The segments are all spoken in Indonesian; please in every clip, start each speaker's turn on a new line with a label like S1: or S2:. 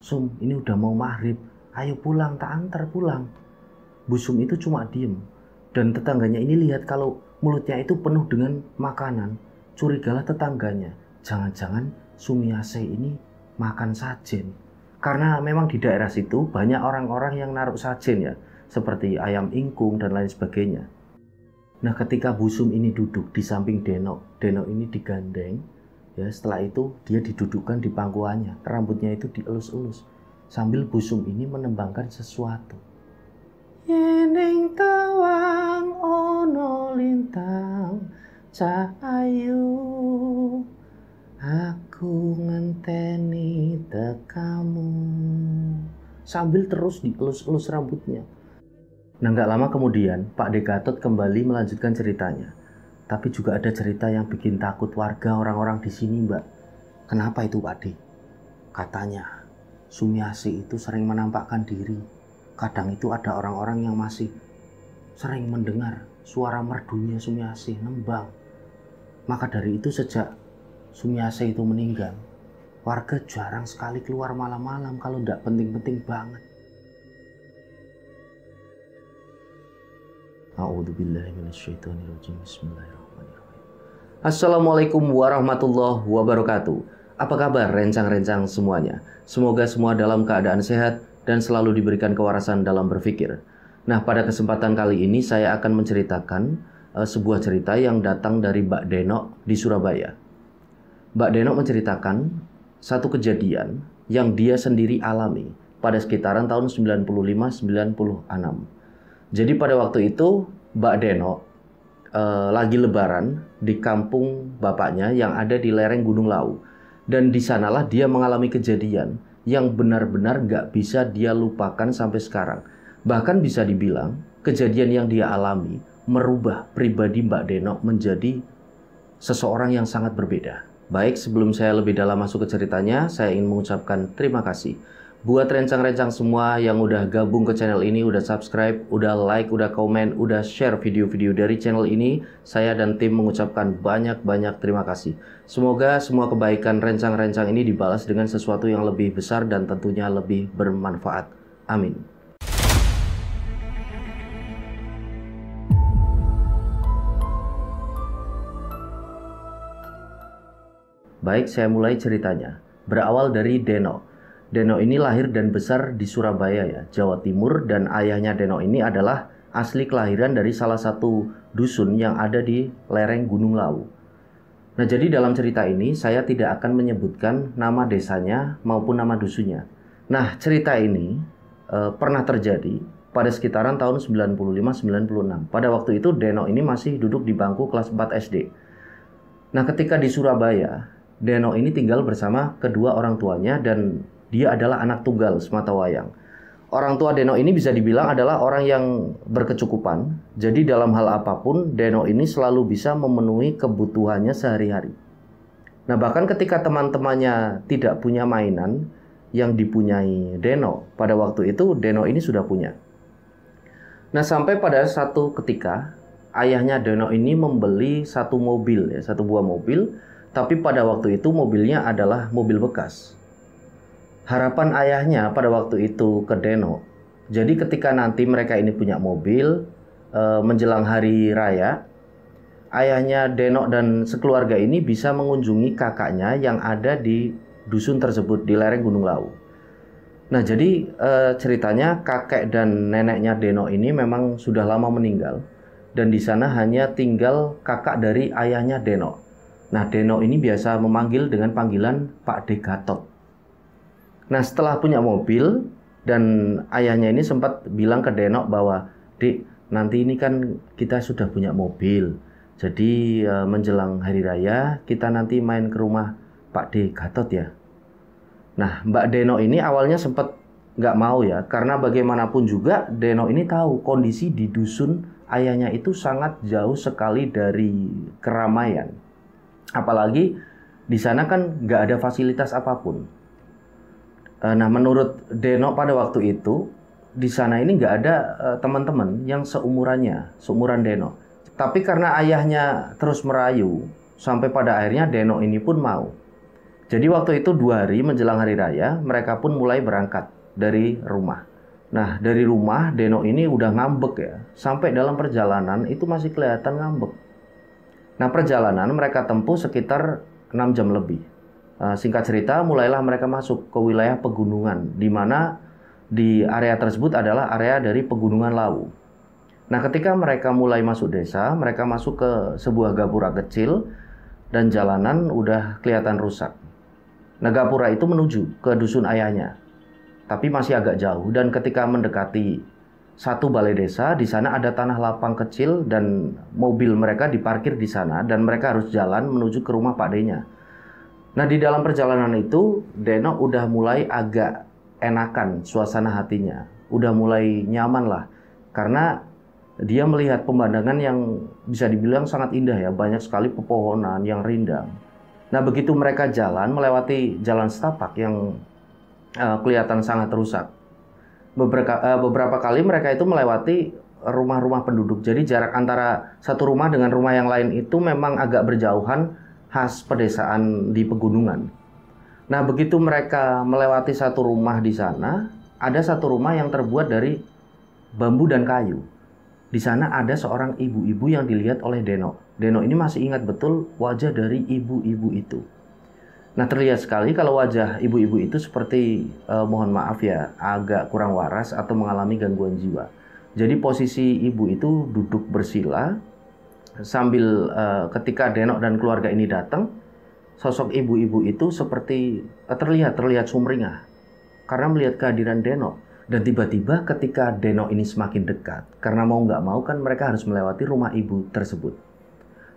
S1: Sum, ini udah mau maghrib, ayo pulang, tak antar pulang. Bu Sum itu cuma diem. Dan tetangganya ini lihat kalau mulutnya itu penuh dengan makanan. Curigalah tetangganya, jangan-jangan Sumiase ini makan sajen. Karena memang di daerah situ banyak orang-orang yang naruh sajen ya, seperti ayam ingkung dan lain sebagainya. Nah, ketika Bu Sum ini duduk di samping Denok, Denok ini digandeng, ya setelah itu dia didudukkan di pangkuannya, rambutnya itu dielus-elus, sambil Bu Sum ini menembangkan sesuatu. Yeneng tawang ono lintang cahayu, aku ngenteni tekamu, sambil terus dielus-elus rambutnya. Nah, gak lama kemudian Pak De Gatot kembali melanjutkan ceritanya. Tapi juga ada cerita yang bikin takut warga orang-orang di sini, Mbak. Kenapa itu, Pak De? Katanya Sumiase itu sering menampakkan diri. Kadang itu ada orang-orang yang masih sering mendengar suara merdunya Sumiase nembang. Maka dari itu sejak Sumiase itu meninggal, warga jarang sekali keluar malam-malam kalau tidak penting-penting banget. A'udzubillahi minasyaitonirrajim. Bismillahirrahmanirrahim. Assalamualaikum warahmatullahi wabarakatuh. Apa kabar rencang-rencang semuanya? Semoga semua dalam keadaan sehat dan selalu diberikan kewarasan dalam berpikir. Nah, pada kesempatan kali ini saya akan menceritakan sebuah cerita yang datang dari Mbak Denok di Surabaya. Mbak Denok menceritakan satu kejadian yang dia sendiri alami pada sekitaran tahun 95-96. Jadi pada waktu itu Mbak Denok lagi lebaran di kampung bapaknya yang ada di lereng Gunung Lawu. Dan di sanalah dia mengalami kejadian yang benar-benar gak bisa dia lupakan sampai sekarang. Bahkan bisa dibilang kejadian yang dia alami merubah pribadi Mbak Denok menjadi seseorang yang sangat berbeda. Baik, sebelum saya lebih dalam masuk ke ceritanya, saya ingin mengucapkan terima kasih buat rencang-rencang semua yang udah gabung ke channel ini, udah subscribe, udah like, udah komen, udah share video-video dari channel ini. Saya dan tim mengucapkan banyak-banyak terima kasih. Semoga semua kebaikan rencang-rencang ini dibalas dengan sesuatu yang lebih besar dan tentunya lebih bermanfaat. Amin. Baik, saya mulai ceritanya. Berawal dari Denok. Denok ini lahir dan besar di Surabaya ya, Jawa Timur, dan ayahnya Denok ini adalah asli kelahiran dari salah satu dusun yang ada di lereng Gunung Lawu. Nah, jadi dalam cerita ini saya tidak akan menyebutkan nama desanya maupun nama dusunnya. Nah, cerita ini pernah terjadi pada sekitaran tahun 95-96. Pada waktu itu Denok ini masih duduk di bangku kelas 4 SD. Nah, ketika di Surabaya, Denok ini tinggal bersama kedua orang tuanya dan dia adalah anak tunggal sematawayang. Orang tua Denok ini bisa dibilang adalah orang yang berkecukupan. Jadi dalam hal apapun, Denok ini selalu bisa memenuhi kebutuhannya sehari-hari. Nah, bahkan ketika teman-temannya tidak punya mainan yang dipunyai Denok, pada waktu itu Denok ini sudah punya. Nah, sampai pada satu ketika, ayahnya Denok ini membeli satu mobil, ya, satu buah mobil. Tapi pada waktu itu mobilnya adalah mobil bekas. Harapan ayahnya pada waktu itu ke Denok, jadi ketika nanti mereka ini punya mobil menjelang hari raya, ayahnya Denok dan sekeluarga ini bisa mengunjungi kakaknya yang ada di dusun tersebut di lereng Gunung Lawu. Nah, jadi ceritanya kakek dan neneknya Denok ini memang sudah lama meninggal dan di sana hanya tinggal kakak dari ayahnya Denok. Nah, Denok ini biasa memanggil dengan panggilan Pak De Gatot. Nah, setelah punya mobil dan ayahnya ini sempat bilang ke Denok bahwa, "Dek, nanti ini kan kita sudah punya mobil. Jadi menjelang hari raya kita nanti main ke rumah Pak De Gatot ya." Nah, Mbak Denok ini awalnya sempat nggak mau ya, karena bagaimanapun juga Denok ini tahu kondisi di dusun ayahnya itu sangat jauh sekali dari keramaian. Apalagi di sana kan nggak ada fasilitas apapun. Nah, menurut Denok pada waktu itu di sana ini nggak ada teman-teman yang seumuran Denok. Tapi karena ayahnya terus merayu, sampai pada akhirnya Denok ini pun mau. Jadi waktu itu 2 hari menjelang hari raya, mereka pun mulai berangkat dari rumah. Nah, dari rumah Deno ini udah ngambek ya. Sampai dalam perjalanan itu masih kelihatan ngambek. Nah, perjalanan mereka tempuh sekitar 6 jam lebih. Singkat cerita, mulailah mereka masuk ke wilayah pegunungan, di mana di area tersebut adalah area dari Pegunungan Lawu. Nah, ketika mereka mulai masuk desa, mereka masuk ke sebuah gapura kecil dan jalanan udah kelihatan rusak. Nah, gapura itu menuju ke dusun ayahnya, tapi masih agak jauh. Dan ketika mendekati satu balai desa, di sana ada tanah lapang kecil dan mobil mereka diparkir di sana dan mereka harus jalan menuju ke rumah Pak D-nya. Nah, di dalam perjalanan itu Deno udah mulai agak enakan suasana hatinya, udah mulai nyaman lah, karena dia melihat pemandangan yang bisa dibilang sangat indah ya, banyak sekali pepohonan yang rindang. Nah, begitu mereka jalan melewati jalan setapak yang kelihatan sangat rusak. Beberapa kali mereka itu melewati rumah-rumah penduduk. Jadi jarak antara satu rumah dengan rumah yang lain itu memang agak berjauhan, khas pedesaan di pegunungan. Nah, begitu mereka melewati satu rumah di sana, ada satu rumah yang terbuat dari bambu dan kayu. Di sana ada seorang ibu-ibu yang dilihat oleh Deno. Deno ini masih ingat betul wajah dari ibu-ibu itu. Nah, terlihat sekali kalau wajah ibu-ibu itu seperti, mohon maaf ya, agak kurang waras atau mengalami gangguan jiwa. Jadi posisi ibu itu duduk bersila, sambil ketika Deno dan keluarga ini datang, sosok ibu-ibu itu seperti terlihat sumringah karena melihat kehadiran Deno. Dan tiba-tiba ketika Deno ini semakin dekat, karena mau nggak mau kan mereka harus melewati rumah ibu tersebut.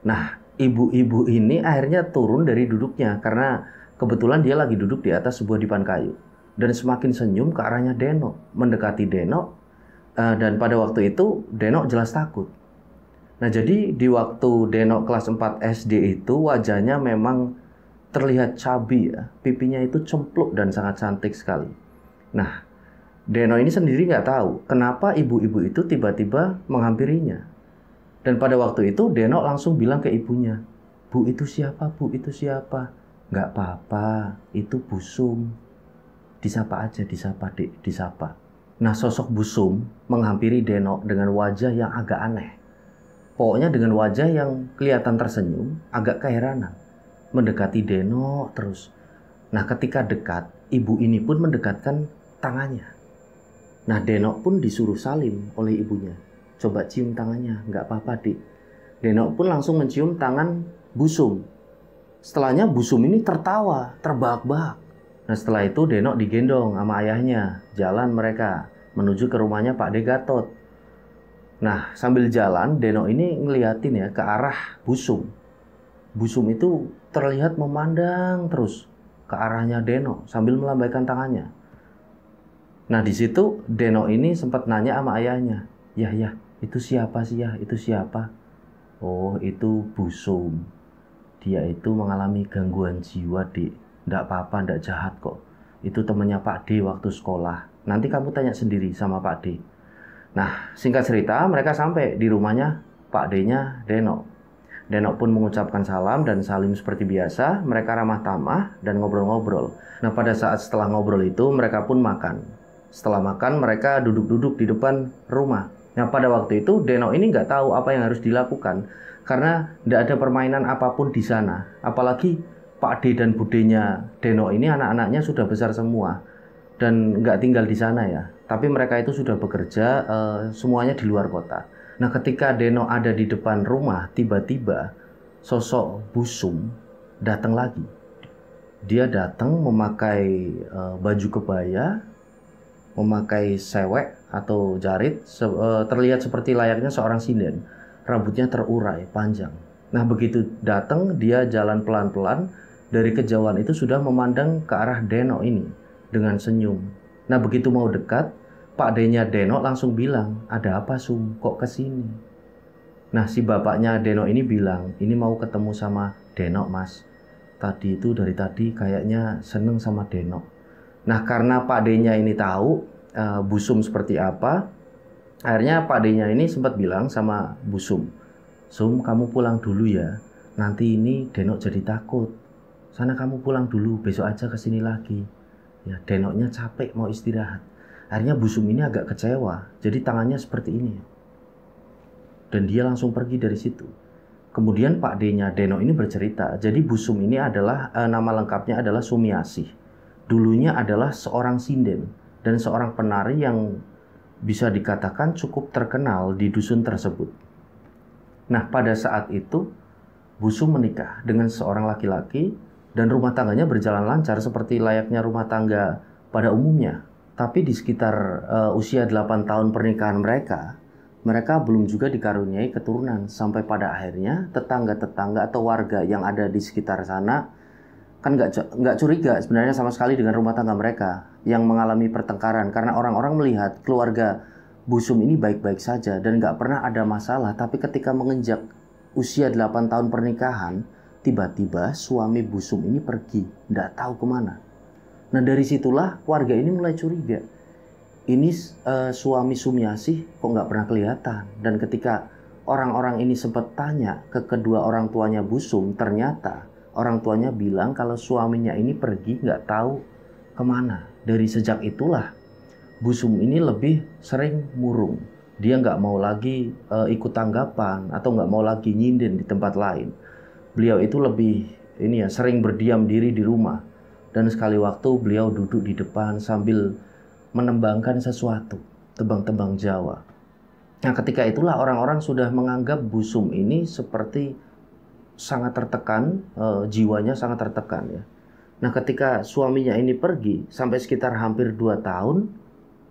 S1: Nah, ibu-ibu ini akhirnya turun dari duduknya karena kebetulan dia lagi duduk di atas sebuah dipan kayu. Dan semakin senyum ke arahnya Deno, mendekati Deno, dan pada waktu itu Deno jelas takut. Nah, jadi di waktu Deno kelas 4 SD itu wajahnya memang terlihat cabi ya, pipinya itu cempluk dan sangat cantik sekali. Nah, Deno ini sendiri nggak tahu kenapa ibu-ibu itu tiba-tiba menghampirinya. Dan pada waktu itu Deno langsung bilang ke ibunya, "Bu, itu siapa? Bu, itu siapa?" "Nggak apa-apa, itu Bu Sum. Disapa aja, disapa Dek, disapa." Nah, sosok Bu Sum menghampiri Deno dengan wajah yang agak aneh. Pokoknya dengan wajah yang kelihatan tersenyum, agak keheranan. Mendekati Deno terus. Nah, ketika dekat, ibu ini pun mendekatkan tangannya. Nah, Deno pun disuruh salim oleh ibunya. "Coba cium tangannya, nggak apa-apa Dik." Deno pun langsung mencium tangan Bu Sum. Setelahnya Bu Sum ini tertawa, terbahak-bahak. Nah, setelah itu Deno digendong sama ayahnya. Jalan mereka menuju ke rumahnya Pak D Gatot. Nah, sambil jalan Deno ini ngeliatin ya ke arah Bu Sum. Bu Sum itu terlihat memandang terus ke arahnya Deno sambil melambaikan tangannya. Nah, di situ Deno ini sempat nanya sama ayahnya, ya, itu siapa sih ya? Itu siapa?" "Oh, itu Bu Sum. Dia itu mengalami gangguan jiwa, Dik. Nggak apa-apa, nggak jahat kok. Itu temannya Pak D waktu sekolah. Nanti kamu tanya sendiri sama Pak D." Nah, singkat cerita, mereka sampai di rumahnya Pak D-nya Deno. Deno pun mengucapkan salam dan salim seperti biasa. Mereka ramah tamah dan ngobrol-ngobrol. Nah, pada saat setelah ngobrol itu, mereka pun makan. Setelah makan, mereka duduk-duduk di depan rumah. Nah, pada waktu itu Deno ini nggak tahu apa yang harus dilakukan karena nggak ada permainan apapun di sana. Apalagi Pak D dan Budenya Deno ini anak-anaknya sudah besar semua dan nggak tinggal di sana ya. Tapi mereka itu sudah bekerja, semuanya di luar kota. Nah, ketika Deno ada di depan rumah, tiba-tiba sosok Bu Sum datang lagi. Dia datang memakai baju kebaya, memakai sewek atau jarit, terlihat seperti layaknya seorang sinden. Rambutnya terurai, panjang. Nah, begitu datang, dia jalan pelan-pelan. Dari kejauhan itu sudah memandang ke arah Deno ini dengan senyum. Nah, begitu mau dekat, Pak D-nya Deno langsung bilang, "Ada apa Sum? Kok kesini?" Nah, si bapaknya Deno ini bilang, "Ini mau ketemu sama Deno, Mas. Tadi itu dari tadi kayaknya seneng sama Deno." Nah, karena Pak D-nya ini tahu Bu Sum seperti apa, akhirnya Pak D-nya ini sempat bilang sama Bu Sum, "Sum, kamu pulang dulu ya. Nanti ini Deno jadi takut." sana kamu pulang dulu, besok aja kesini lagi. Ya, Denoknya capek mau istirahat. Akhirnya Busum ini agak kecewa, jadi tangannya seperti ini. Dan dia langsung pergi dari situ. Kemudian Pak D-nya Denok ini bercerita, jadi Busum ini adalah nama lengkapnya adalah Sumiasih. Dulunya adalah seorang sinden dan seorang penari yang bisa dikatakan cukup terkenal di dusun tersebut. Nah, pada saat itu Busum menikah dengan seorang laki-laki dan rumah tangganya berjalan lancar seperti layaknya rumah tangga pada umumnya. Tapi di sekitar usia 8 tahun pernikahan mereka belum juga dikaruniai keturunan. Sampai pada akhirnya tetangga-tetangga atau warga yang ada di sekitar sana kan nggak curiga sebenarnya sama sekali dengan rumah tangga mereka yang mengalami pertengkaran. Karena orang-orang melihat keluarga Busum ini baik-baik saja dan nggak pernah ada masalah. Tapi ketika menginjak usia 8 tahun pernikahan, tiba-tiba suami Busum ini pergi, nggak tahu kemana. Nah dari situlah warga ini mulai curiga. Ini suami Sumiasih kok nggak pernah kelihatan. Dan ketika orang-orang ini sempat tanya ke kedua orang tuanya Busum, ternyata orang tuanya bilang kalau suaminya ini pergi nggak tahu kemana. Dari sejak itulah Busum ini lebih sering murung. Dia nggak mau lagi ikut tanggapan atau nggak mau lagi nyinden di tempat lain. Beliau itu lebih sering berdiam diri di rumah. Dan sekali waktu beliau duduk di depan sambil menembangkan sesuatu, tebang-tebang Jawa. Nah ketika itulah orang-orang sudah menganggap Busum ini seperti sangat tertekan, jiwanya sangat tertekan ya. Nah ketika suaminya ini pergi sampai sekitar hampir 2 tahun,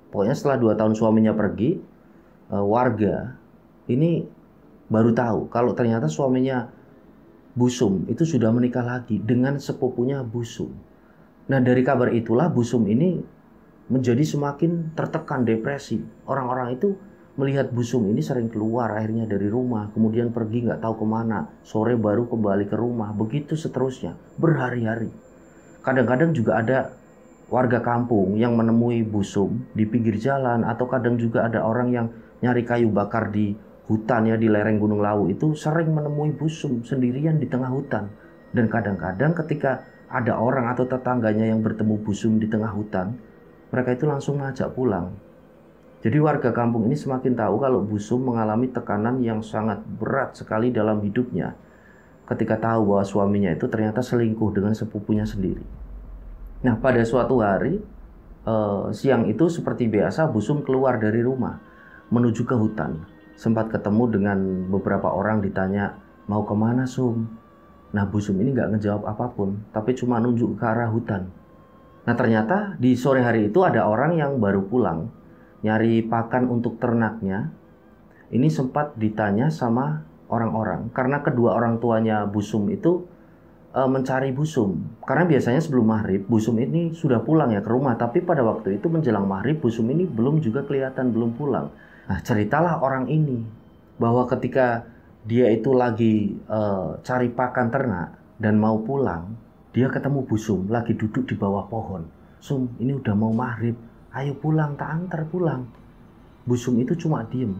S1: pokoknya setelah 2 tahun suaminya pergi, warga ini baru tahu kalau ternyata suaminya Busum itu sudah menikah lagi dengan sepupunya Busum. Nah dari kabar itulah Busum ini menjadi semakin tertekan, depresi. Orang-orang itu melihat Busum ini sering keluar akhirnya dari rumah, kemudian pergi nggak tahu kemana, sore baru kembali ke rumah, begitu seterusnya, berhari-hari. Kadang-kadang juga ada warga kampung yang menemui Busum di pinggir jalan, atau kadang juga ada orang yang nyari kayu bakar di hutan ya, di lereng Gunung Lawu itu sering menemui Busum sendirian di tengah hutan. Dan kadang-kadang ketika ada orang atau tetangganya yang bertemu Busum di tengah hutan, mereka itu langsung ngajak pulang. Jadi warga kampung ini semakin tahu kalau Busum mengalami tekanan yang sangat berat sekali dalam hidupnya ketika tahu bahwa suaminya itu ternyata selingkuh dengan sepupunya sendiri. Nah pada suatu hari siang itu seperti biasa Busum keluar dari rumah menuju ke hutan. Sempat ketemu dengan beberapa orang, ditanya mau kemana Sum. Nah Busum ini nggak ngejawab apapun, tapi cuma nunjuk ke arah hutan. Nah ternyata di sore hari itu ada orang yang baru pulang nyari pakan untuk ternaknya. Ini sempat ditanya sama orang-orang karena kedua orang tuanya Busum itu mencari Busum. Karena biasanya sebelum maghrib Busum ini sudah pulang ya ke rumah, tapi pada waktu itu menjelang maghrib Busum ini belum juga kelihatan, belum pulang. Nah ceritalah orang ini bahwa ketika dia itu lagi cari pakan ternak dan mau pulang, dia ketemu Busum lagi duduk di bawah pohon. Sum, ini udah mau maghrib, ayo pulang, tak antar pulang. Busum itu cuma diem.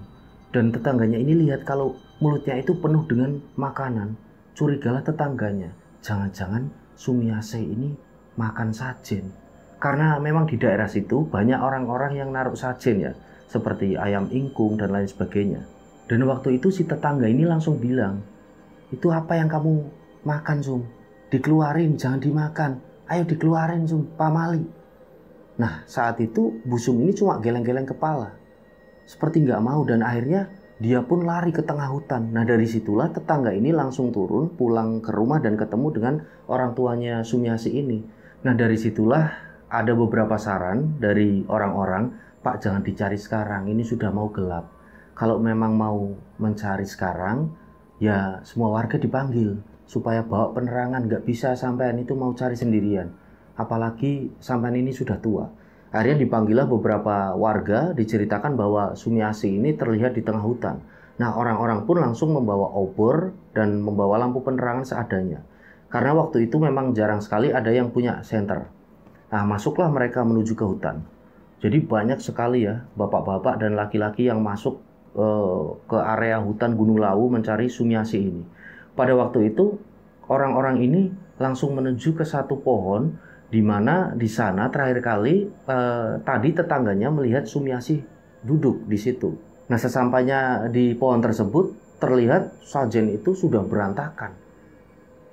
S1: Dan tetangganya ini lihat kalau mulutnya itu penuh dengan makanan. Curigalah tetangganya, jangan-jangan Sumiasih ini makan sajen. Karena memang di daerah situ banyak orang-orang yang naruh sajen ya, seperti ayam ingkung dan lain sebagainya. Dan waktu itu si tetangga ini langsung bilang, itu apa yang kamu makan Sum? Dikeluarin, jangan dimakan. Ayo dikeluarin Sum, pamali. Nah saat itu Busum ini cuma geleng-geleng kepala, seperti nggak mau, dan akhirnya dia pun lari ke tengah hutan. Nah dari situlah tetangga ini langsung turun pulang ke rumah dan ketemu dengan orang tuanya Sumiasih ini. Nah dari situlah ada beberapa saran dari orang-orang, Pak jangan dicari sekarang, ini sudah mau gelap. Kalau memang mau mencari sekarang, ya semua warga dipanggil supaya bawa penerangan, nggak bisa sampean itu mau cari sendirian. Apalagi sampean ini sudah tua. Akhirnya dipanggillah beberapa warga, diceritakan bahwa Sumiasih ini terlihat di tengah hutan. Nah orang-orang pun langsung membawa obor dan membawa lampu penerangan seadanya. Karena waktu itu memang jarang sekali ada yang punya senter. Nah masuklah mereka menuju ke hutan. Jadi banyak sekali ya bapak-bapak dan laki-laki yang masuk ke area hutan Gunung Lawu mencari Sumiasih ini. Pada waktu itu orang-orang ini langsung menuju ke satu pohon, di mana di sana terakhir kali tadi tetangganya melihat Sumiasih duduk di situ. Nah, sesampainya di pohon tersebut, terlihat sajen itu sudah berantakan.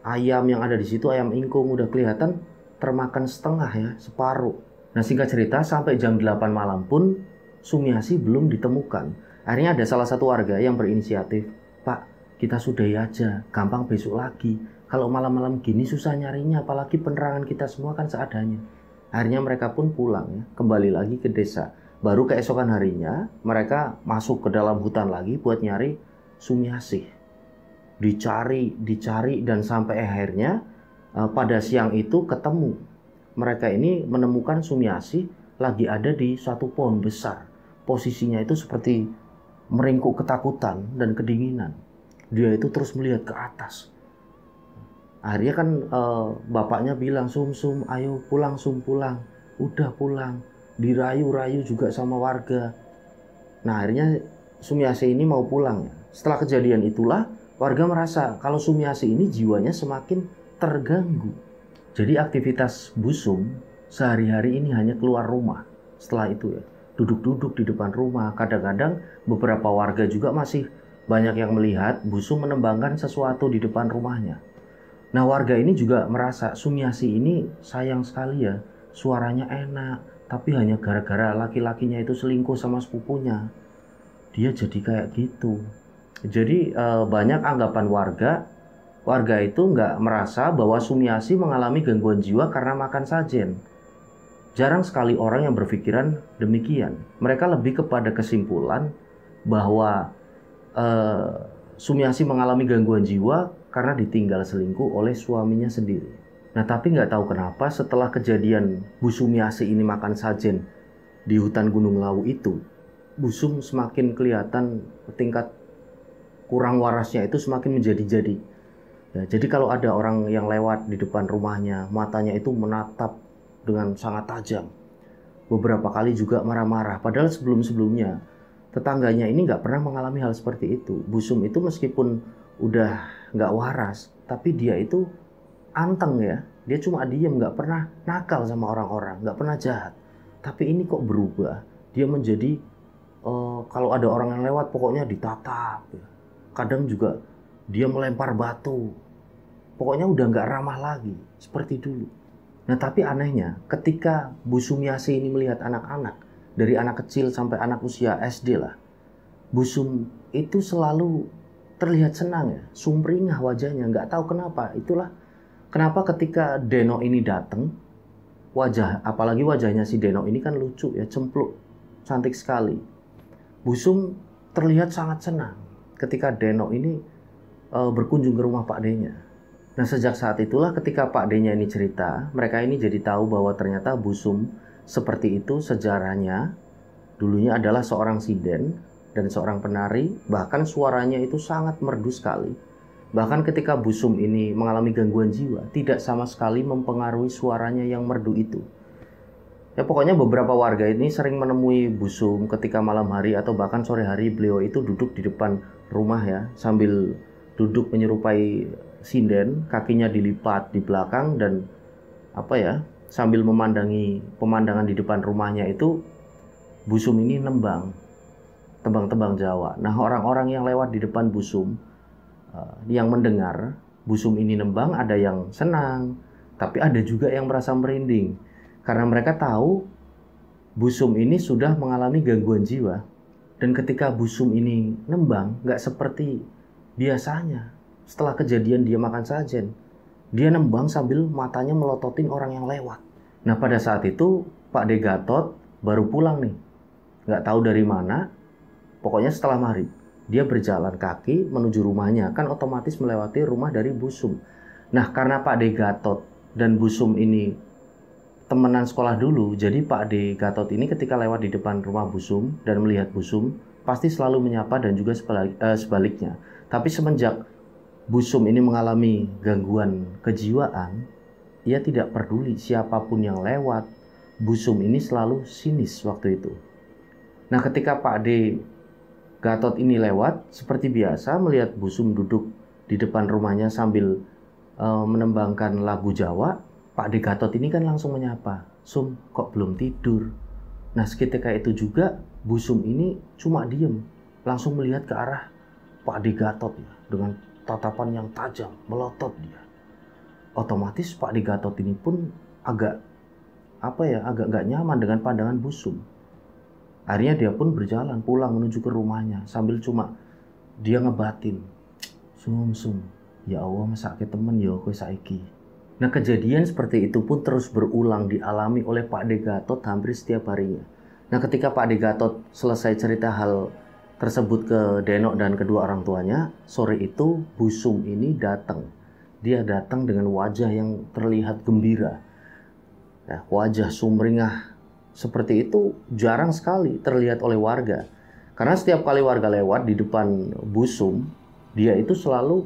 S1: Ayam yang ada di situ, ayam ingkung, udah kelihatan termakan setengah ya, separuh. Nah, singkat cerita, sampai jam 8 malam pun Sumiasih belum ditemukan. Akhirnya ada salah satu warga yang berinisiatif, "Pak, kita sudahi aja, gampang besok lagi. Kalau malam-malam gini susah nyarinya, apalagi penerangan kita semua kan seadanya." Akhirnya mereka pun pulang ya, kembali lagi ke desa. Baru keesokan harinya mereka masuk ke dalam hutan lagi buat nyari Sumiasih. Dicari dan sampai akhirnya pada siang itu ketemu. Mereka ini menemukan Sumiasih lagi ada di suatu pohon besar. Posisinya itu seperti meringkuk ketakutan dan kedinginan. Dia itu terus melihat ke atas. Akhirnya kan bapaknya bilang, "Sum, ayo pulang Sum, pulang." Udah pulang. Dirayu-rayu juga sama warga. Nah, akhirnya Sumiasih ini mau pulang. Setelah kejadian itulah warga merasa kalau Sumiasih ini jiwanya semakin terganggu. Jadi aktivitas Busum sehari-hari ini hanya keluar rumah. Setelah itu ya, duduk-duduk di depan rumah. Kadang-kadang beberapa warga juga masih banyak yang melihat Busum menembangkan sesuatu di depan rumahnya. Nah, warga ini juga merasa Sumiasih ini sayang sekali ya, suaranya enak. Tapi hanya gara-gara laki-lakinya itu selingkuh sama sepupunya, dia jadi kayak gitu. Jadi banyak anggapan warga itu nggak merasa bahwa Sumiasih mengalami gangguan jiwa karena makan sajen. Jarang sekali orang yang berpikiran demikian. Mereka lebih kepada kesimpulan bahwa Sumiasih mengalami gangguan jiwa karena ditinggal selingkuh oleh suaminya sendiri. Nah, tapi nggak tahu kenapa setelah kejadian Bu Sumiasih ini makan sajen di hutan Gunung Lawu itu, Busum semakin kelihatan tingkat kurang warasnya itu semakin menjadi-jadi. Ya, jadi kalau ada orang yang lewat di depan rumahnya, matanya itu menatap dengan sangat tajam. Beberapa kali juga marah-marah. Padahal sebelum-sebelumnya tetangganya ini nggak pernah mengalami hal seperti itu. Busum itu meskipun udah nggak waras, tapi dia itu anteng ya, dia cuma diem, nggak pernah nakal sama orang-orang, nggak pernah jahat. Tapi ini kok berubah, dia menjadi kalau ada orang yang lewat pokoknya ditatap ya. Kadang juga dia melempar batu, pokoknya udah nggak ramah lagi seperti dulu. Nah, tapi anehnya ketika Bu Sumiasih ini melihat anak-anak, dari anak kecil sampai anak usia SD lah, Busum itu selalu terlihat senang ya, sumringah wajahnya, nggak tahu kenapa. Itulah kenapa ketika Deno ini datang, apalagi wajahnya si Deno ini kan lucu ya, cempluk, cantik sekali. Busum terlihat sangat senang ketika Deno ini berkunjung ke rumah Pak D-nya. Nah, sejak saat itulah ketika Pak D-nya ini cerita, mereka ini jadi tahu bahwa ternyata Busum seperti itu sejarahnya. Dulunya adalah seorang sinden dan seorang penari, bahkan suaranya itu sangat merdu sekali. Bahkan ketika Busum ini mengalami gangguan jiwa, tidak sama sekali mempengaruhi suaranya yang merdu itu. Ya, pokoknya beberapa warga ini sering menemui Busum ketika malam hari atau bahkan sore hari. Beliau itu duduk di depan rumah ya, sambil duduk menyerupai sinden, kakinya dilipat di belakang dan sambil memandangi pemandangan di depan rumahnya itu, Busum ini nembang, tembang-tembang Jawa. Nah, orang-orang yang lewat di depan Busum, yang mendengar Busum ini nembang, ada yang senang, tapi ada juga yang merasa merinding. Karena mereka tahu Busum ini sudah mengalami gangguan jiwa. Dan ketika Busum ini nembang, nggak seperti biasanya. Setelah kejadian dia makan sajen, dia nembang sambil matanya melototin orang yang lewat. Nah, pada saat itu Pak D Gatot baru pulang nih. Nggak tahu dari mana, pokoknya setelah maghrib. Dia berjalan kaki menuju rumahnya, kan otomatis melewati rumah dari Busum. Nah, karena Pak D Gatot dan Busum ini temenan sekolah dulu, jadi Pak D Gatot ini ketika lewat di depan rumah Busum dan melihat Busum, pasti selalu menyapa dan juga sebaliknya. Tapi semenjak Busum ini mengalami gangguan kejiwaan, ia tidak peduli siapapun yang lewat. Busum ini selalu sinis waktu itu. Nah, ketika Pak D Gatot ini lewat, seperti biasa melihat Busum duduk di depan rumahnya sambil menembangkan lagu Jawa, Pak De Gatot ini kan langsung menyapa, "Sum, kok belum tidur?" Nah, seketika itu juga Bu Sum ini cuma diem, langsung melihat ke arah Pak De Gatot ya, dengan tatapan yang tajam, melotot dia. Otomatis Pak De Gatot ini pun agak agak nggak nyaman dengan pandangan Bu Sum. Akhirnya dia pun berjalan pulang menuju ke rumahnya sambil cuma dia ngebatin, "Sum, Sum, ya Allah mesake temen ya kowe saiki." Nah, kejadian seperti itu pun terus berulang dialami oleh Pak De Gatot hampir setiap harinya. Nah, ketika Pak De Gatot selesai cerita hal tersebut ke Denok dan kedua orang tuanya, sore itu Bu Sum ini datang. Dia datang dengan wajah yang terlihat gembira. Nah, wajah sumringah seperti itu jarang sekali terlihat oleh warga. Karena setiap kali warga lewat di depan Bu Sum, dia itu selalu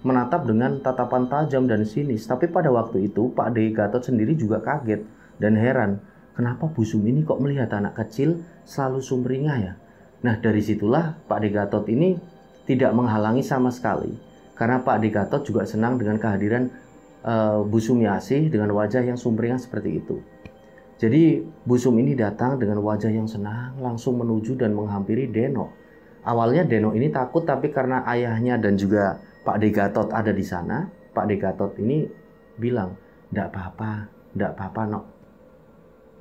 S1: menatap dengan tatapan tajam dan sinis. Tapi pada waktu itu Pak De Gatot sendiri juga kaget dan heran. Kenapa Bu Sum ini kok melihat anak kecil selalu sumringah ya? Nah, dari situlah Pak De Gatot ini tidak menghalangi sama sekali. Karena Pak De Gatot juga senang dengan kehadiran Bu Sumiasih dengan wajah yang sumringah seperti itu. Jadi Bu Sum ini datang dengan wajah yang senang langsung menuju dan menghampiri Denok. Awalnya Denok ini takut, tapi karena ayahnya dan juga Pak De Gatot ada di sana, Pak De Gatot ini bilang, "Nggak apa-apa Nok.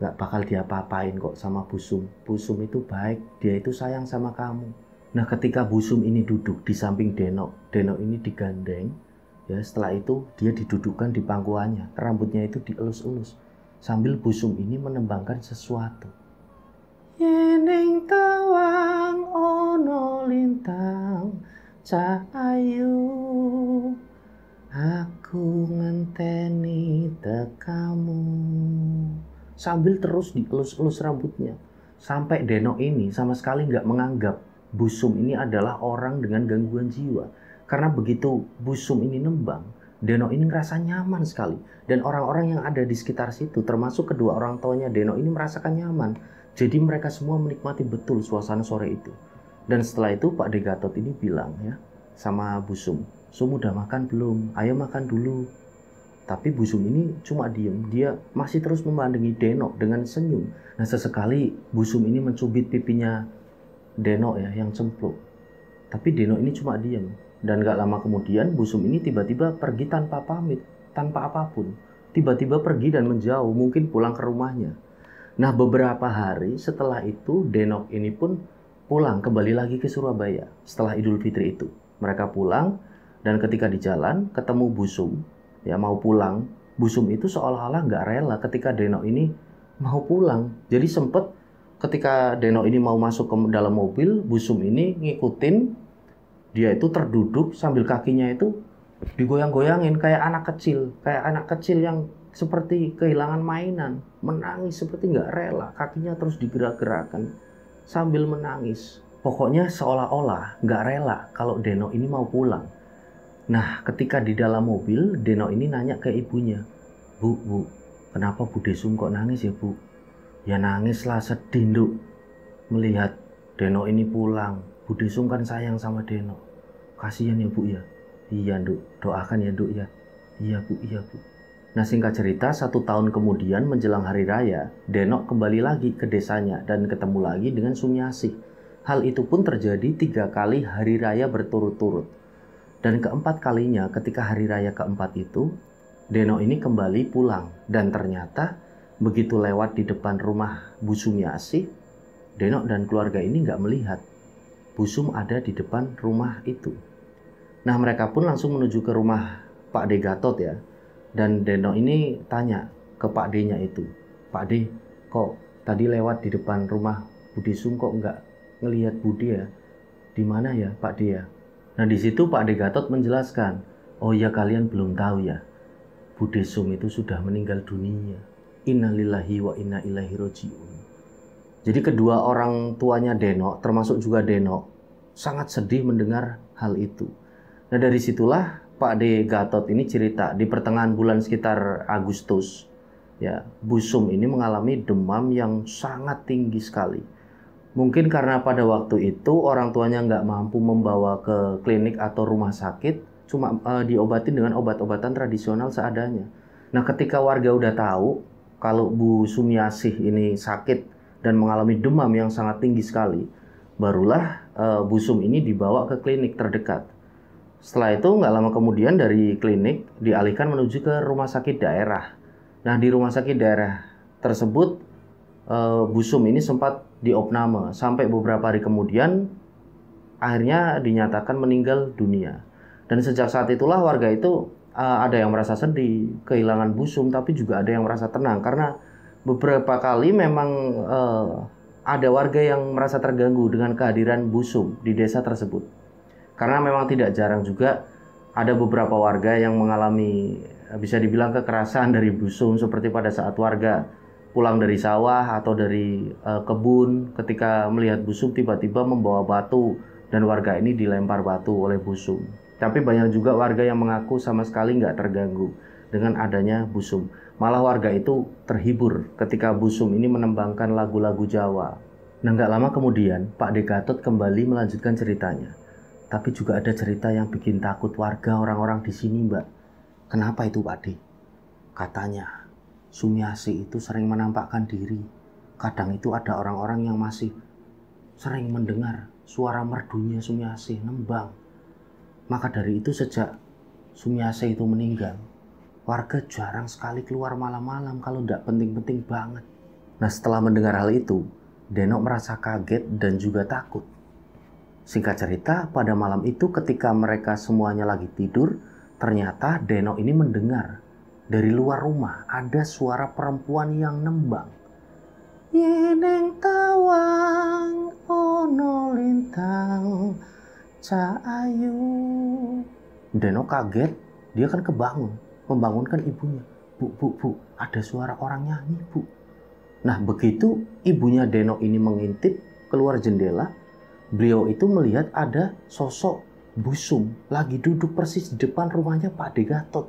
S1: Nggak bakal diapa-apain kok sama Bu Sum. Bu Sum itu baik, dia itu sayang sama kamu." Nah, ketika Bu Sum ini duduk di samping Denok, Denok ini digandeng. Ya, setelah itu dia didudukkan di pangkuannya, rambutnya itu dielus-elus. Sambil Bu Sum ini menembangkan sesuatu. "Yening tawang ono lintang cahayu, aku ngenteni tekamu." Sambil terus dielus-elus rambutnya. Sampai Denok ini sama sekali nggak menganggap Bu Sum ini adalah orang dengan gangguan jiwa. Karena begitu Bu Sum ini nembang, Denok ini ngerasa nyaman sekali. Dan orang-orang yang ada di sekitar situ, termasuk kedua orang tuanya Denok ini merasakan nyaman. Jadi mereka semua menikmati betul suasana sore itu. Dan setelah itu Pak De Gatot ini bilang ya sama Bu Sum, "Sum udah makan belum? Ayo makan dulu." Tapi Bu Sum ini cuma diem. Dia masih terus memandangi Denok dengan senyum. Nah, sesekali Bu Sum ini mencubit pipinya Denok ya yang cempluk. Tapi Denok ini cuma diem. Dan gak lama kemudian Bu Sum ini tiba-tiba pergi tanpa pamit, tanpa apapun. Tiba-tiba pergi dan menjauh, mungkin pulang ke rumahnya. Nah, beberapa hari setelah itu Denok ini pun pulang kembali lagi ke Surabaya setelah Idul Fitri itu. Mereka pulang dan ketika di jalan ketemu Bu Sum, ya mau pulang. Bu Sum itu seolah-olah gak rela ketika Denok ini mau pulang. Jadi sempet ketika Denok ini mau masuk ke dalam mobil, Bu Sum ini ngikutin. Dia itu terduduk sambil kakinya itu digoyang-goyangin kayak anak kecil yang seperti kehilangan mainan, menangis seperti nggak rela, kakinya terus digerak-gerakan sambil menangis. Pokoknya seolah-olah nggak rela kalau Denok ini mau pulang. Nah, ketika di dalam mobil, Denok ini nanya ke ibunya, Bu, kenapa Bude Sum kok nangis ya Bu?" "Ya nangis lah, sedih Nduk, melihat Denok ini pulang. Bude Sum kan sayang sama Denok. Kasihan ya Bu ya." "Iya Nduk, doakan ya Nduk ya." Iya Bu." Nah, singkat cerita 1 tahun kemudian menjelang hari raya, Denok kembali lagi ke desanya dan ketemu lagi dengan Sumiasih. Hal itu pun terjadi 3 kali hari raya berturut-turut. Dan keempat kalinya ketika hari raya keempat itu, Denok ini kembali pulang. Dan ternyata begitu lewat di depan rumah Bu Sumiasih, Denok dan keluarga ini nggak melihat Bu Sum ada di depan rumah itu. Nah, mereka pun langsung menuju ke rumah Pak De Gatot ya. Dan Denok ini tanya ke Pak D-nya itu, "Pak D, kok tadi lewat di depan rumah Bude Sum kok nggak ngelihat Bude ya? Di mana ya Pak D ya?" Nah, di situ Pak De Gatot menjelaskan, "Oh ya, kalian belum tahu ya. Bude Sum itu sudah meninggal dunia. Innalillahi wa inna ilaihi raji'un." Jadi kedua orang tuanya Denok, termasuk juga Denok, sangat sedih mendengar hal itu. Nah, dari situlah Pak De Gatot ini cerita di pertengahan bulan sekitar Agustus, ya, Bu Sum ini mengalami demam yang sangat tinggi sekali. Mungkin karena pada waktu itu orang tuanya nggak mampu membawa ke klinik atau rumah sakit, cuma diobatin dengan obat-obatan tradisional seadanya. Nah, ketika warga udah tahu kalau Bu Sumiasih ini sakit dan mengalami demam yang sangat tinggi sekali, barulah Bu Sum ini dibawa ke klinik terdekat. Setelah itu nggak lama kemudian dari klinik dialihkan menuju ke rumah sakit daerah. Nah, di rumah sakit daerah tersebut Bu Sum ini sempat diopname sampai beberapa hari kemudian akhirnya dinyatakan meninggal dunia. Dan sejak saat itulah warga itu ada yang merasa sedih kehilangan Bu Sum, tapi juga ada yang merasa tenang karena beberapa kali memang ada warga yang merasa terganggu dengan kehadiran Bu Sum di desa tersebut. Karena memang tidak jarang juga ada beberapa warga yang mengalami bisa dibilang kekerasan dari Bu Sum, seperti pada saat warga pulang dari sawah atau dari kebun ketika melihat Bu Sum tiba-tiba membawa batu dan warga ini dilempar batu oleh Bu Sum. Tapi banyak juga warga yang mengaku sama sekali nggak terganggu dengan adanya Bu Sum. Malah warga itu terhibur ketika Bu Sum ini menembangkan lagu-lagu Jawa. Nah, nggak lama kemudian Pak De Gatot kembali melanjutkan ceritanya. Tapi juga ada cerita yang bikin takut warga orang-orang di sini, Mbak. Kenapa itu, Pak De? Katanya Sumiasih itu sering menampakkan diri. Kadang itu ada orang-orang yang masih sering mendengar suara merdunya Sumiasih nembang. Maka dari itu sejak Sumiasih itu meninggal, warga jarang sekali keluar malam-malam kalau tidak penting-penting banget. Nah, setelah mendengar hal itu, Denok merasa kaget dan juga takut. Singkat cerita, pada malam itu ketika mereka semuanya lagi tidur, ternyata Denok ini mendengar dari luar rumah ada suara perempuan yang nembang. Yeneng tawang ono lintang caayu. Denok kaget, dia kan membangunkan ibunya. Bu, ada suara orang nyanyi, Bu. Nah, begitu ibunya Denok ini mengintip keluar jendela, beliau itu melihat ada sosok Bu Sum lagi duduk persis di depan rumahnya Pak De Gatot.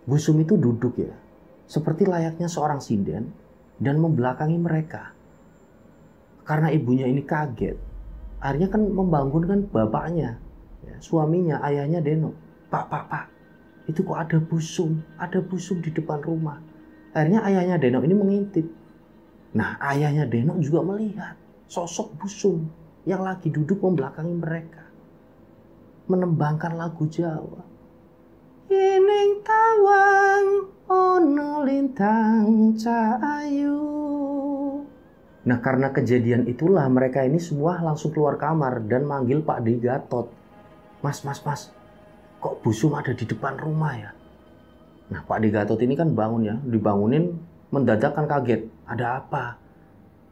S1: Bu Sum itu duduk ya, seperti layaknya seorang sinden dan membelakangi mereka. Karena ibunya ini kaget, akhirnya kan membangunkan bapaknya, ya, suaminya, ayahnya Denok. Pak, itu kok ada Bu Sum di depan rumah. Akhirnya ayahnya Denok ini mengintip. Nah, ayahnya Denok juga melihat sosok Bu Sum yang lagi duduk membelakangi mereka, menembangkan lagu Jawa. Yeneng tawang ono lintang caayu. Nah, karena kejadian itulah mereka ini semua langsung keluar kamar dan manggil Pak De Gatot. Mas, kok Bu Sum ada di depan rumah ya? Nah, Pak De Gatot ini kan bangun ya, dibangunin mendadak kan kaget. Ada apa?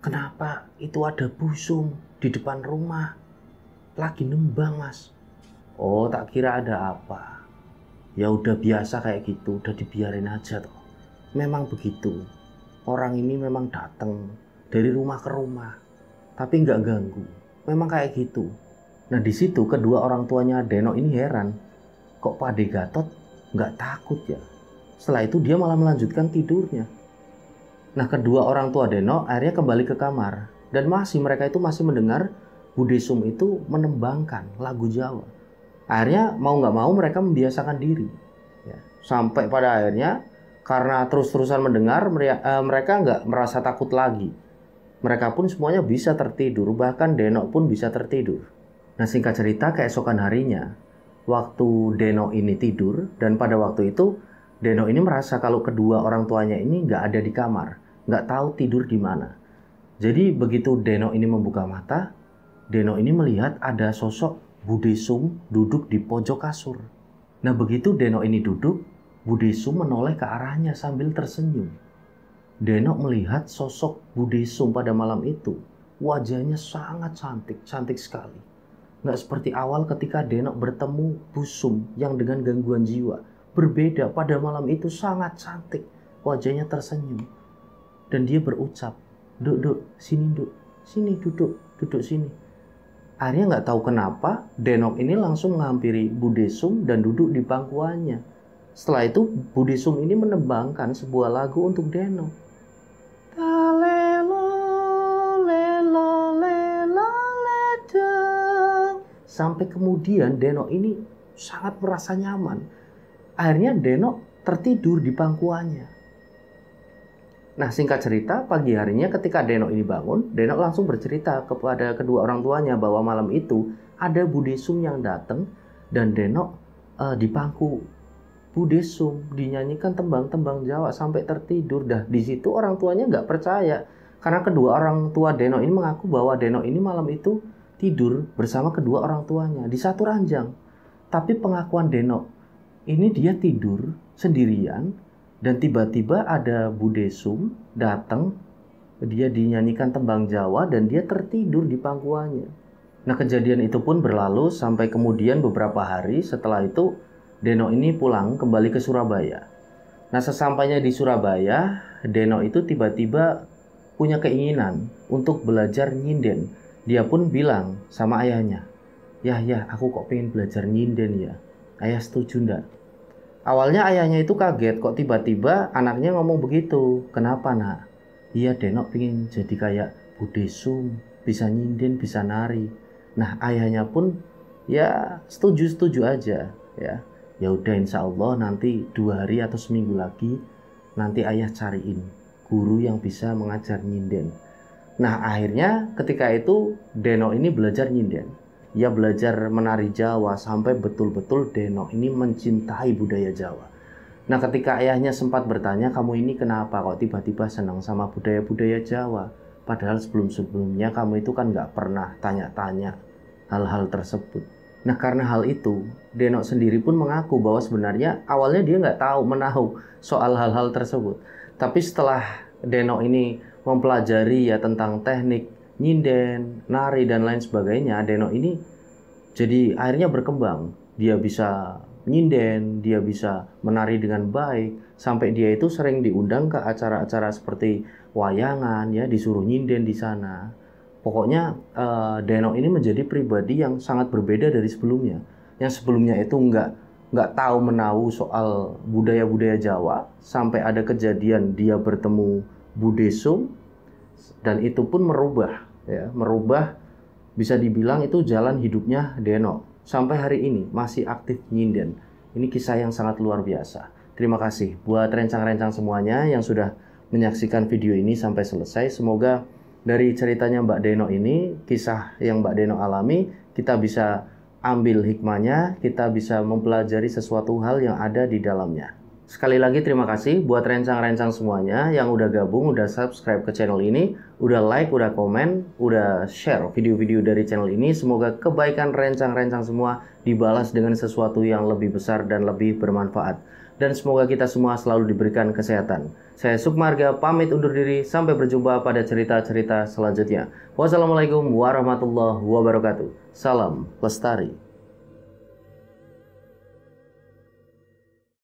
S1: Kenapa itu ada Bu Sum di depan rumah? Lagi nembang, Mas. Oh, tak kira ada apa. Ya udah biasa kayak gitu, udah dibiarin aja toh. Memang begitu. Orang ini memang datang dari rumah ke rumah, tapi nggak ganggu. Memang kayak gitu. Nah, di situ kedua orang tuanya Denok ini heran. Kok Pak De Gatot nggak takut ya? Setelah itu dia malah melanjutkan tidurnya. Nah, kedua orang tua Denok akhirnya kembali ke kamar. Dan mereka itu masih mendengar Bu Sum itu menembangkan lagu Jawa. Akhirnya mau nggak mau mereka membiasakan diri. Ya, sampai pada akhirnya karena terus-terusan mendengar, mereka nggak merasa takut lagi. Mereka pun semuanya bisa tertidur, bahkan Denok pun bisa tertidur. Nah, singkat cerita keesokan harinya, waktu Denok ini tidur, dan pada waktu itu Denok ini merasa kalau kedua orang tuanya ini nggak ada di kamar, nggak tahu tidur di mana. Jadi begitu Denok ini membuka mata, Denok ini melihat ada sosok Bu Sum duduk di pojok kasur. Nah, begitu Denok ini duduk, Bu Sum menoleh ke arahnya sambil tersenyum. Denok melihat sosok Bu Sum pada malam itu. Wajahnya sangat cantik sekali. Nggak seperti awal ketika Denok bertemu Bu Sum yang dengan gangguan jiwa. Berbeda, pada malam itu sangat cantik. Wajahnya tersenyum. Dan dia berucap, duduk, sini duduk sini. Akhirnya nggak tahu kenapa Denok ini langsung menghampiri Bu Sum dan duduk di pangkuannya. Setelah itu Bu Sum ini menembangkan sebuah lagu untuk Denok. Talelo lelo lelo ledeng. Sampai kemudian Denok ini sangat merasa nyaman. Akhirnya Deno tertidur di pangkuannya. Nah, singkat cerita, pagi harinya ketika Deno ini bangun, Deno langsung bercerita kepada kedua orang tuanya bahwa malam itu ada Budesum yang datang dan Deno di pangku Budesum dinyanyikan tembang-tembang Jawa sampai tertidur. Dah di situ orang tuanya nggak percaya karena kedua orang tua Deno ini mengaku bahwa Deno ini malam itu tidur bersama kedua orang tuanya di satu ranjang. Tapi pengakuan Deno ini dia tidur sendirian. Dan tiba-tiba ada Budesum datang, dia dinyanyikan tembang Jawa dan dia tertidur di pangkuannya. Nah, kejadian itu pun berlalu sampai kemudian beberapa hari setelah itu Deno ini pulang kembali ke Surabaya. Nah, sesampainya di Surabaya, Deno itu tiba-tiba punya keinginan untuk belajar nyinden. Dia pun bilang sama ayahnya, ya aku kok pengen belajar nyinden ya. Ayah setuju enggak? Awalnya ayahnya itu kaget kok tiba-tiba anaknya ngomong begitu. Kenapa nak? Iya Deno pengen jadi kayak Budesum, bisa nyinden, bisa nari. Nah ayahnya pun ya setuju aja ya. Ya udah insya Allah nanti 2 hari atau seminggu lagi nanti ayah cariin guru yang bisa mengajar nyinden. Nah akhirnya ketika itu Deno ini belajar nyinden. Ia belajar menari Jawa sampai betul-betul Deno ini mencintai budaya Jawa. Nah ketika ayahnya sempat bertanya, kamu ini kenapa kok tiba-tiba senang sama budaya-budaya Jawa? Padahal sebelum-sebelumnya kamu itu kan gak pernah tanya-tanya hal-hal tersebut. Nah karena hal itu, Deno sendiri pun mengaku bahwa sebenarnya awalnya dia gak tahu menahu soal hal-hal tersebut. Tapi setelah Deno ini mempelajari ya tentang teknik nyinden, nari dan lain sebagainya, Deno ini jadi akhirnya berkembang. Dia bisa nyinden, dia bisa menari dengan baik, sampai dia itu sering diundang ke acara-acara seperti wayangan ya, disuruh nyinden di sana. Pokoknya Deno ini menjadi pribadi yang sangat berbeda dari sebelumnya. Yang sebelumnya itu nggak tahu menahu soal budaya-budaya Jawa, sampai ada kejadian dia bertemu Budesum dan itu pun merubah bisa dibilang itu jalan hidupnya Deno. Sampai hari ini masih aktif nyinden. Ini kisah yang sangat luar biasa. Terima kasih buat rencang-rencang semuanya yang sudah menyaksikan video ini sampai selesai. Semoga dari ceritanya Mbak Deno ini, kisah yang Mbak Deno alami, kita bisa ambil hikmahnya, kita bisa mempelajari sesuatu hal yang ada di dalamnya. Sekali lagi terima kasih buat rencang-rencang semuanya yang udah gabung, udah subscribe ke channel ini, udah like, udah komen, udah share video-video dari channel ini. Semoga kebaikan rencang-rencang semua dibalas dengan sesuatu yang lebih besar dan lebih bermanfaat. Dan semoga kita semua selalu diberikan kesehatan. Saya Sukmarga pamit undur diri, sampai berjumpa pada cerita-cerita selanjutnya. Wassalamualaikum warahmatullahi wabarakatuh. Salam Lestari.